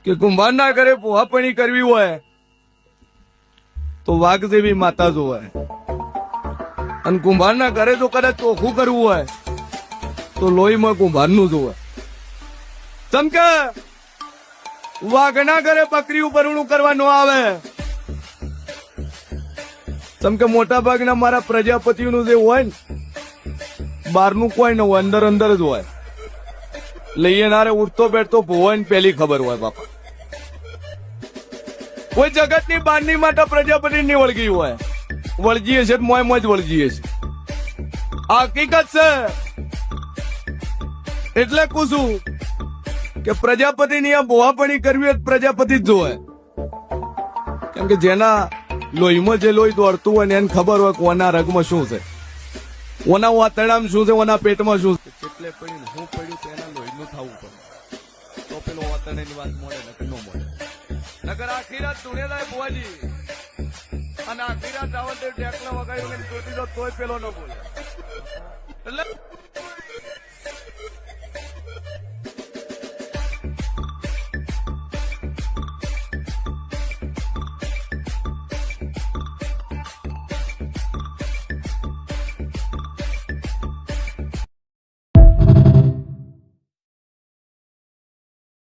કે કુંભારના ઘરે પોહાપણી કરવી હોય તો વાઘ જેવી માતા જોવાય, અને કુંભારના ઘરે જો કદાચ ચોખ્ખું કરવું હોય તો લોહીમાં કુંભારનું જોવાય. ચમકે વાઘના ઘરે બકરી ઉપરણું કરવા ન આવે. ચમકે મોટા ભાગના મારા પ્રજાપતિનું જે હોય ને બહારનું કોઈ ન હોય, અંદર અંદર જ હોય. લઈએ નારે ઉઠતો બેઠતો ભોવાય ને પેલી ખબર હોય બાપા. કોઈ જગતની બહારની માટે પ્રજાપતિ ની વળગી હોય, વળગીએ છે મોય મોય જ વળગીએ છે. આ હકીકત છે. એટલે કુશું કે પ્રજાપતિ ની આ ભોવાપણી કરવી હોય પ્રજાપતિ જ જોવાય. કેમ કે જેના લોહીમાં જે લોહી દોડતું હોય ને એને ખબર હોય કે ઓના રગમાં શું છે, ઓના વાતરડામાં શું છે, ઓના પેટમાં શું છે. એટલે પડીને હું પડ્યું તો એના લોહીનું થવું પડે તો પેલો વાતરડાની વાત મળે ને ન મળે. નગર આખી રાત ધૂણેલા ભુવાજી અને આખી રાત રાવણ ટેકલા વગાડ્યું તોય પેલો ન બોલે. એટલે